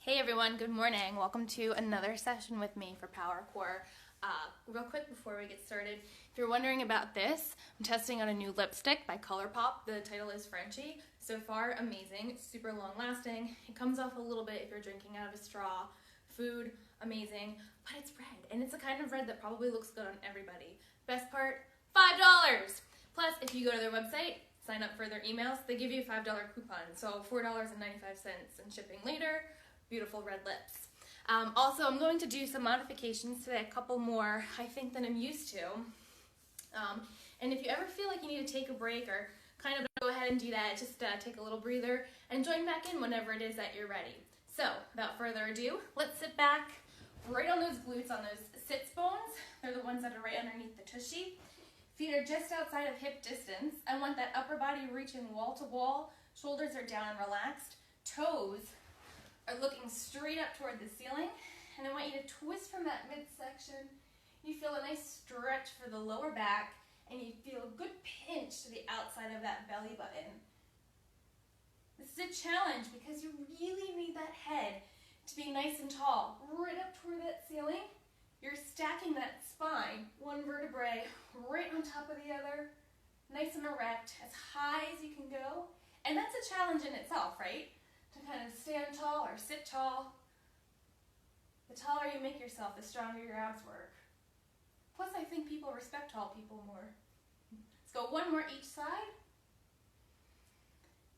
Hey everyone, good morning. Welcome to another session with me for POWERCore. Real quick before we get started, if you're wondering about this, I'm testing out a new lipstick by ColourPop. The title is Trinsey. So far, amazing, super long lasting. It comes off a little bit if you're drinking out of a straw. Food, amazing, but it's red, and it's the kind of red that probably looks good on everybody. Best part, $5! Plus, if you go to their website, sign up for their emails, they give you a $5 coupon, so $4.95 and shipping later. Beautiful red lips. Also, I'm going to do some modifications today, a couple more, I think, than I'm used to. And if you ever feel like you need to take a break or kind of go ahead and do that, just take a little breather and join back in whenever it is that you're ready. So, without further ado, let's sit back right on those glutes, on those sits bones. They're the ones that are right underneath the tushy. Feet are just outside of hip distance. I want that upper body reaching wall to wall. Shoulders are down and relaxed. Toes are looking straight up toward the ceiling, and I want you to twist from that midsection. You feel a nice stretch for the lower back, and you feel a good pinch to the outside of that belly button. This is a challenge because you really need that head to be nice and tall, right up toward that ceiling. You're stacking that spine, one vertebrae right on top of the other, nice and erect, as high as you can go. And that's a challenge in itself, right? To kind of stand tall or sit tall. The taller you make yourself, the stronger your abs work. Plus, I think people respect tall people more. Let's go one more each side.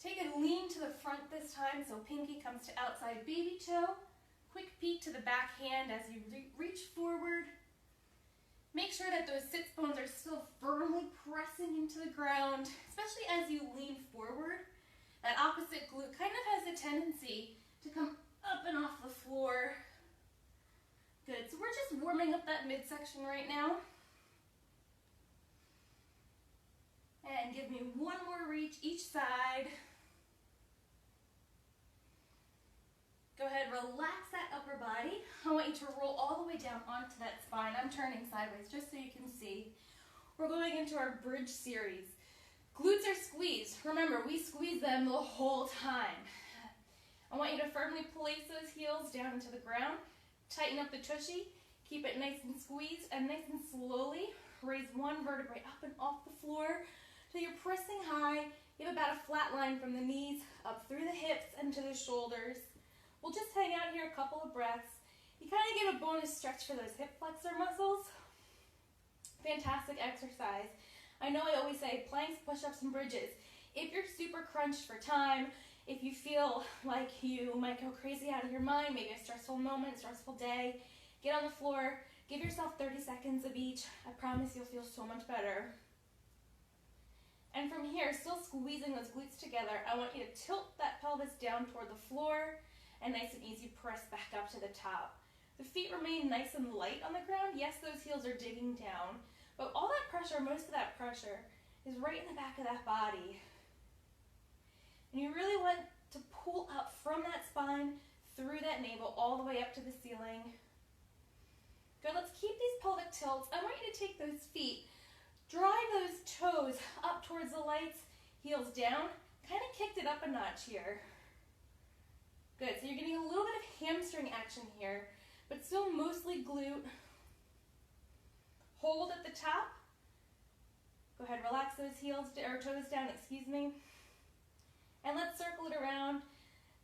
Take a lean to the front this time, so pinky comes to outside baby toe. Quick peek to the back hand as you reach forward. Make sure that those sits bones are still firmly pressing into the ground, especially as you lean forward. That opposite glute kind of has a tendency to come up and off the floor. Good, so we're just warming up that midsection right now. And give me one more reach each side. Go ahead, relax that upper body. I want you to roll all the way down onto that spine. I'm turning sideways just so you can see. We're going into our bridge series. Glutes are squeezed. Remember, we squeeze them the whole time. I want you to firmly place those heels down into the ground. Tighten up the tushy. Keep it nice and squeezed, and nice and slowly raise one vertebrae up and off the floor till you're pressing high. You have about a flat line from the knees up through the hips and to the shoulders. We'll just hang out here a couple of breaths. You kind of get a bonus stretch for those hip flexor muscles. Fantastic exercise. I know I always say planks, push-ups, and bridges. If you're super crunched for time, if you feel like you might go crazy out of your mind, maybe a stressful moment, stressful day, get on the floor, give yourself 30 seconds of each. I promise you'll feel so much better. And from here, still squeezing those glutes together, I want you to tilt that pelvis down toward the floor and nice and easy press back up to the top. The feet remain nice and light on the ground. Yes, those heels are digging down. But all that pressure, most of that pressure, is right in the back of that body. And you really want to pull up from that spine, through that navel, all the way up to the ceiling. Good, let's keep these pelvic tilts. I want you to take those feet, drive those toes up towards the lights, heels down, kind of kicked it up a notch here. Good, so you're getting a little bit of hamstring action here, but still mostly glute. Hold at the top. Go ahead, relax those heels or toes down, And let's circle it around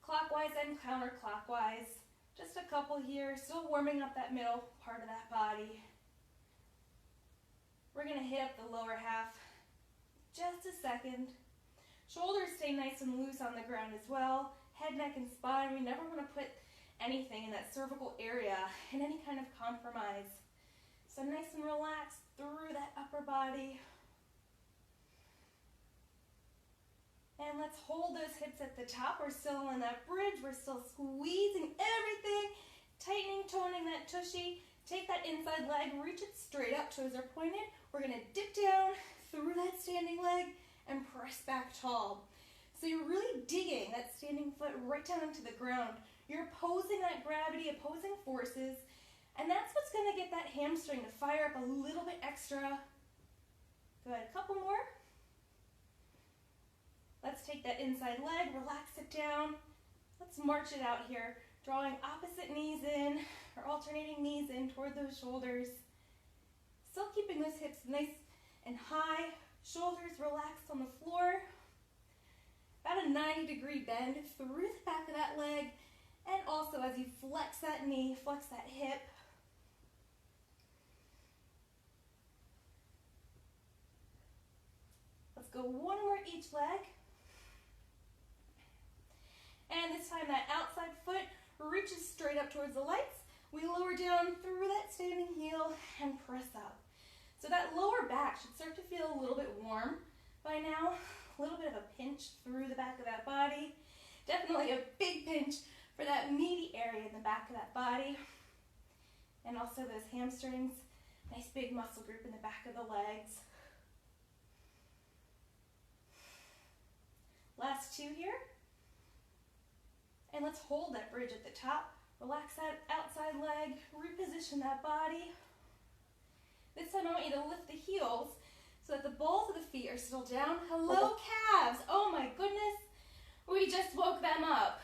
clockwise and counterclockwise. Just a couple here, still warming up that middle part of that body. We're gonna hit up the lower half. Just a second. Shoulders stay nice and loose on the ground as well. Head, neck, and spine. We never wanna put anything in that cervical area in any kind of compromise. So nice and relaxed through that upper body. And let's hold those hips at the top. We're still in that bridge. We're still squeezing everything, tightening, toning that tushy. Take that inside leg, reach it straight up, toes are pointed. We're gonna dip down through that standing leg and press back tall. So you're really digging that standing foot right down into the ground. You're opposing that gravity, opposing forces. And that's what's going to get that hamstring to fire up a little bit extra. Good, a couple more. Let's take that inside leg, relax it down. Let's march it out here. Drawing opposite knees in, or alternating knees in toward those shoulders. Still keeping those hips nice and high, shoulders relaxed on the floor. About a 90-degree bend through the back of that leg, and also as you flex that knee, flex that hip. Let's go one more each leg. And this time that outside foot reaches straight up towards the legs. We lower down through that standing heel and press up. So that lower back should start to feel a little bit warm by now. A little bit of a pinch through the back of that body. Definitely a big pinch for that meaty area in the back of that body. And also those hamstrings. Nice big muscle group in the back of the legs. Last two here. And let's hold that bridge at the top. Relax that outside leg. Reposition that body. This time I want you to lift the heels so that the balls of the feet are still down. Hello, calves. Oh my goodness. We just woke them up.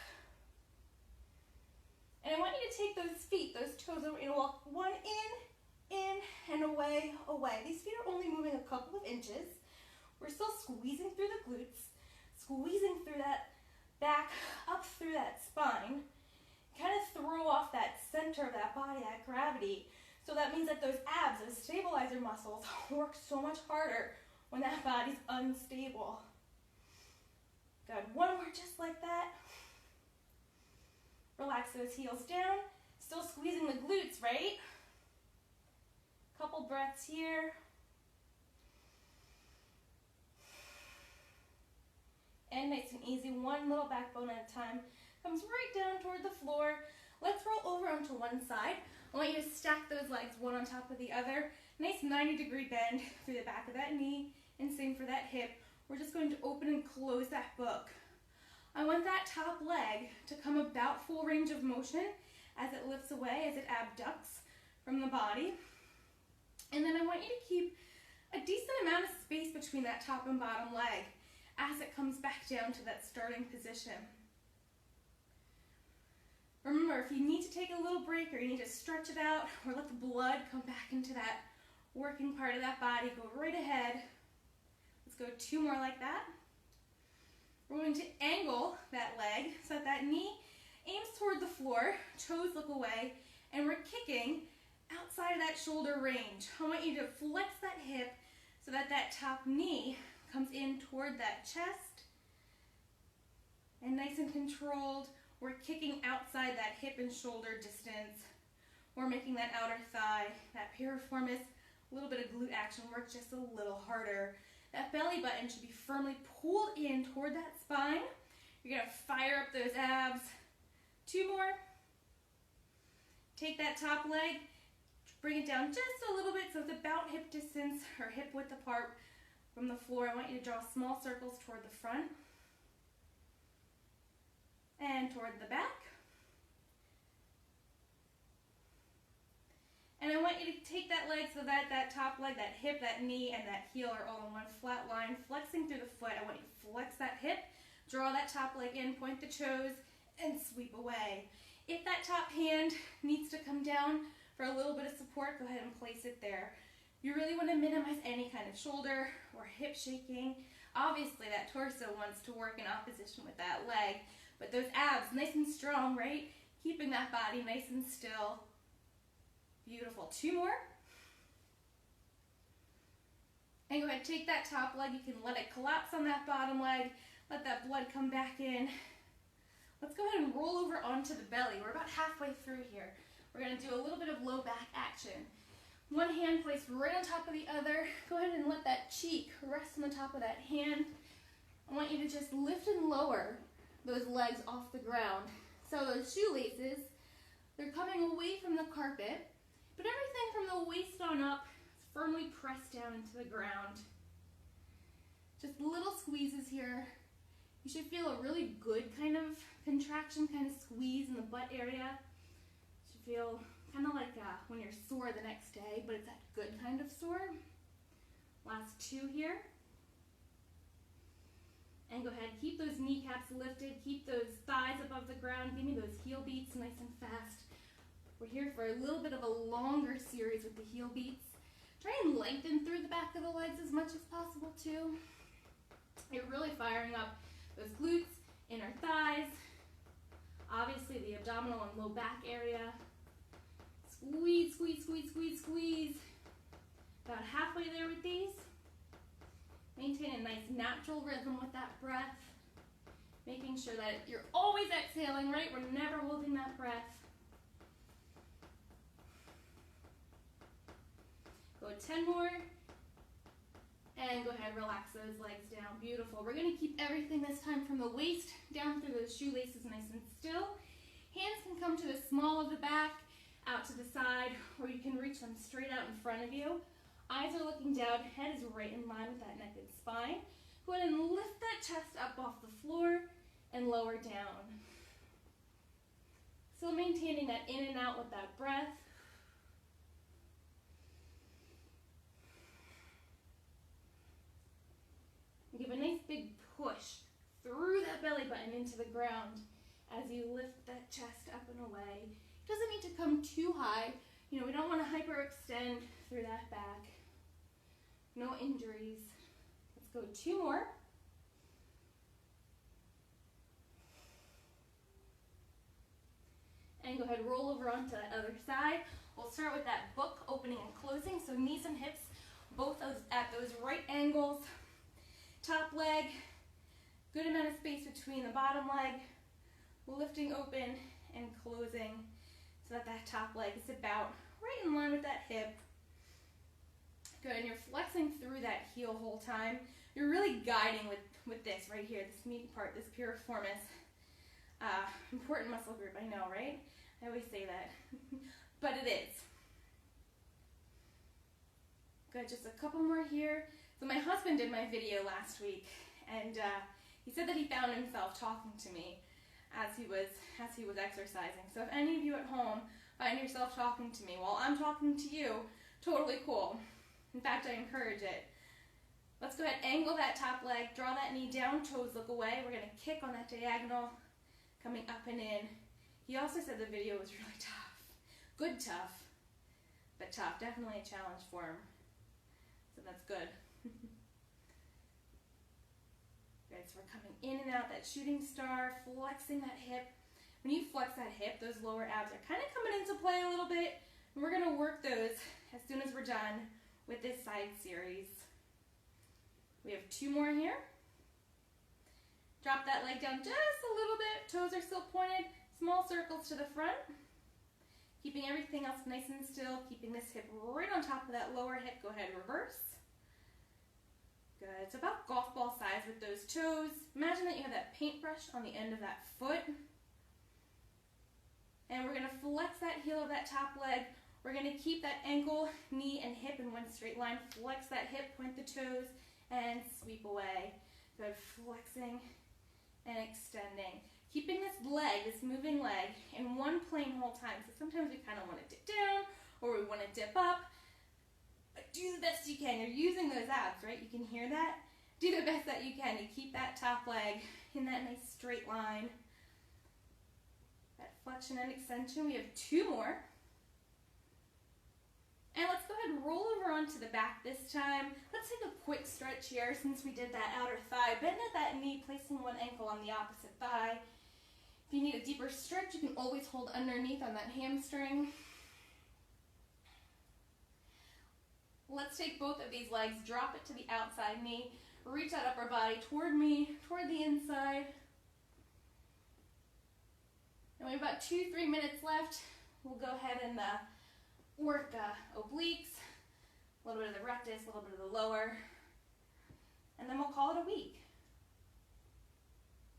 And I want you to take those feet, those toes, I want you to walk one in, and away, away. These feet are only moving a couple of inches. We're still squeezing through the glutes, squeezing through that back, up through that spine. Kind of throw off that center of that body, that gravity. So that means that those abs, those stabilizer muscles, work so much harder when that body's unstable. Good. One more just like that. Relax those heels down. Still squeezing the glutes, right? Couple breaths here. And nice and easy, one little backbone at a time. Comes right down toward the floor. Let's roll over onto one side. I want you to stack those legs one on top of the other. Nice 90-degree bend through the back of that knee, and same for that hip. We're just going to open and close that book. I want that top leg to come about full range of motion as it lifts away, as it abducts from the body. And then I want you to keep a decent amount of space between that top and bottom leg as it comes back down to that starting position. Remember, if you need to take a little break or you need to stretch it out or let the blood come back into that working part of that body, go right ahead. Let's go two more like that. We're going to angle that leg so that that knee aims toward the floor, toes look away, and we're kicking outside of that shoulder range. I want you to flex that hip so that that top knee comes in toward that chest. And nice and controlled, we're kicking outside that hip and shoulder distance. We're making that outer thigh, that piriformis, a little bit of glute action work just a little harder. That belly button should be firmly pulled in toward that spine. You're going to fire up those abs. Two more. Take that top leg, bring it down just a little bit so it's about hip distance or hip width apart from the floor. I want you to draw small circles toward the front and toward the back. And I want you to take that leg so that that top leg, that hip, that knee, and that heel are all in one flat line, flexing through the foot. I want you to flex that hip, draw that top leg in, point the toes, and sweep away. If that top hand needs to come down for a little bit of support, go ahead and place it there. You really want to minimize any kind of shoulder or hip shaking. Obviously, that torso wants to work in opposition with that leg, but those abs, nice and strong, right? Keeping that body nice and still. Beautiful. Two more. And go ahead, take that top leg. You can let it collapse on that bottom leg. Let that blood come back in. Let's go ahead and roll over onto the belly. We're about halfway through here. We're going to do a little bit of low back action. One hand placed right on top of the other. Go ahead and let that cheek rest on the top of that hand. I want you to just lift and lower those legs off the ground. So those shoelaces, they're coming away from the carpet, but everything from the waist on up is firmly pressed down into the ground. Just little squeezes here. You should feel a really good kind of contraction, kind of squeeze in the butt area. You should feel kind of like when you're sore the next day, but it's that good kind of sore. Last two here. And go ahead, keep those kneecaps lifted, keep those thighs above the ground, give me those heel beats nice and fast. We're here for a little bit of a longer series with the heel beats. Try and lengthen through the back of the legs as much as possible too. You're really firing up those glutes, inner thighs, obviously the abdominal and low back area. Squeeze, squeeze, squeeze, squeeze, squeeze. About halfway there with these. Maintain a nice natural rhythm with that breath. Making sure that you're always exhaling, right? We're never holding that breath. Go 10 more. And go ahead, relax those legs down. Beautiful. We're going to keep everything this time from the waist down through those shoelaces nice and still. Hands can come to the small of the back, out to the side, or you can reach them straight out in front of you. Eyes are looking down, head is right in line with that neck and spine. Go ahead and lift that chest up off the floor and lower down. Still maintaining that in and out with that breath. Give a nice big push through that belly button into the ground as you lift that chest up and away. It doesn't need to come too high. You know, we don't want to hyperextend through that back. No injuries. Let's go 2 more. And go ahead, roll over onto that other side. We'll start with that book opening and closing. So knees and hips, both at those right angles. Top leg, good amount of space between the bottom leg. Lifting open and closing so that that top leg is about right in line with that hip. Good, and you're flexing through that heel whole time. You're really guiding with this right here, this meaty part, this piriformis. Important muscle group, I know, right? I always say that, but it is. Good, just a couple more here. So my husband did my video last week, and he said that he found himself talking to me as he was exercising. So if any of you at home find yourself talking to me while I'm talking to you, totally cool. In fact, I encourage it. Let's go ahead, angle that top leg, draw that knee down, toes look away. We're gonna kick on that diagonal, coming up and in. He also said the video was really tough. Good tough, but tough. Definitely a challenge for him. So that's good. Good, so we're coming in and out, that shooting star, flexing that hip. When you flex that hip, those lower abs are kind of coming into play a little bit. And we're gonna work those as soon as we're done with this side series. We have 2 more here. Drop that leg down just a little bit. Toes are still pointed. Small circles to the front. Keeping everything else nice and still. Keeping this hip right on top of that lower hip. Go ahead, reverse. Good. It's about golf ball size with those toes. Imagine that you have that paintbrush on the end of that foot. And we're going to flex that heel of that top leg. We're going to keep that ankle, knee, and hip in one straight line. Flex that hip, point the toes, and sweep away. Good. Flexing and extending. Keeping this leg, this moving leg, in one plane whole time. So sometimes we kind of want to dip down or we want to dip up. But do the best you can. You're using those abs, right? You can hear that? Do the best that you can to keep that top leg in that nice straight line. That flexion and extension. We have 2 more. And let's go ahead and roll over onto the back this time. Let's take a quick stretch here since we did that outer thigh. Bend at that knee, placing one ankle on the opposite thigh. If you need a deeper stretch, you can always hold underneath on that hamstring. Let's take both of these legs, drop it to the outside knee, reach that upper body toward me, toward the inside. And we have about 2-3 minutes left. We'll go ahead and work obliques, a little bit of the rectus, a little bit of the lower, and then we'll call it a week.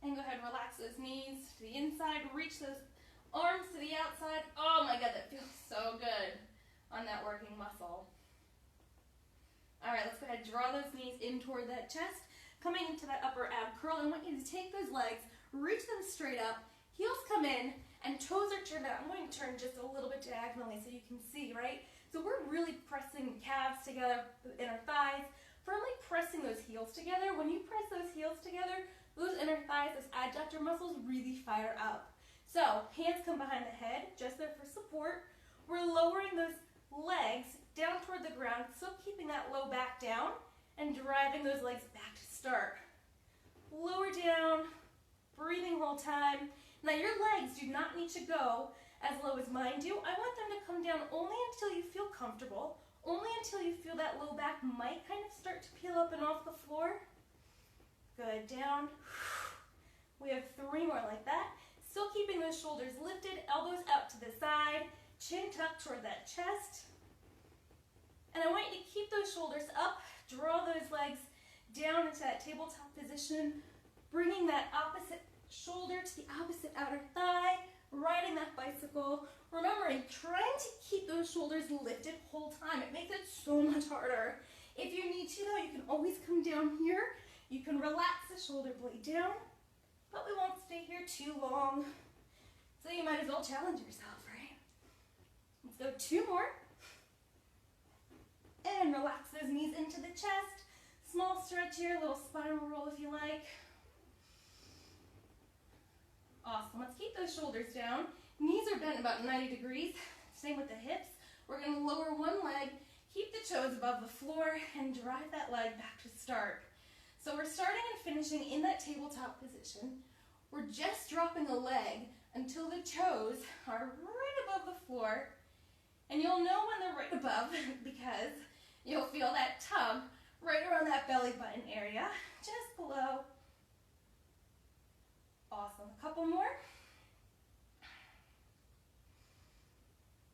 And go ahead and relax those knees to the inside, reach those arms to the outside. Oh my God, that feels so good on that working muscle. All right, let's go ahead and draw those knees in toward that chest. Coming into that upper ab curl, I want you to take those legs, reach them straight up, heels come in, and toes are turned out. I'm going to turn just a little bit diagonally so you can see, right? So we're really pressing the calves together, the inner thighs, firmly pressing those heels together. When you press those heels together, those inner thighs, those adductor muscles really fire up. So hands come behind the head, just there for support. We're lowering those legs down toward the ground, still keeping that low back down and driving those legs back to start. Lower down, breathing whole time. Now your legs do not need to go as low as mine do. I want them to come down only until you feel comfortable, only until you feel that low back might kind of start to peel up and off the floor. Good, down. We have 3 more like that. Still keeping those shoulders lifted, elbows out to the side, chin tucked toward that chest. And I want you to keep those shoulders up, draw those legs down into that tabletop position, bringing that opposite shoulder to the opposite outer thigh, riding that bicycle. Remembering, trying to keep those shoulders lifted whole time. It makes it so much harder. If you need to though, you can always come down here. You can relax the shoulder blade down, but we won't stay here too long. So you might as well challenge yourself, right? Let's go 2 more. And relax those knees into the chest. Small stretch here, a little spinal roll if you like. Awesome, let's keep those shoulders down. Knees are bent about 90 degrees. Same with the hips. We're gonna lower one leg, keep the toes above the floor, and drive that leg back to start. So we're starting and finishing in that tabletop position. We're just dropping a leg until the toes are right above the floor. And you'll know when they're right above because you'll feel that tug right around that belly button area, just below. Awesome, a couple more.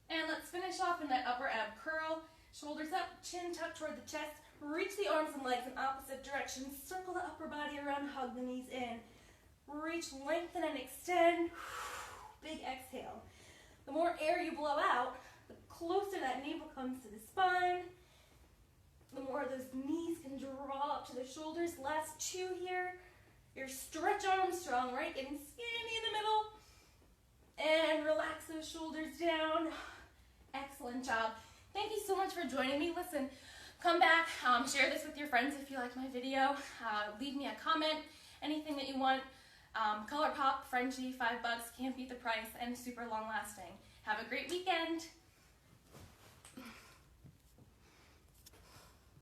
And let's finish off in that upper ab curl. Shoulders up, chin tucked toward the chest. Reach the arms and legs in opposite directions. Circle the upper body around, hug the knees in. Reach, lengthen, and extend. Big exhale. The more air you blow out, the closer that navel comes to the spine. The more those knees can draw up to the shoulders. Last 2 here. Your stretch Armstrong, right? Getting skinny in the middle. And relax those shoulders down. Excellent job. Thank you so much for joining me. Listen, come back, share this with your friends if you like my video. Leave me a comment, anything that you want. ColourPop, Frenchie, $5, can't beat the price, and super long lasting. Have a great weekend.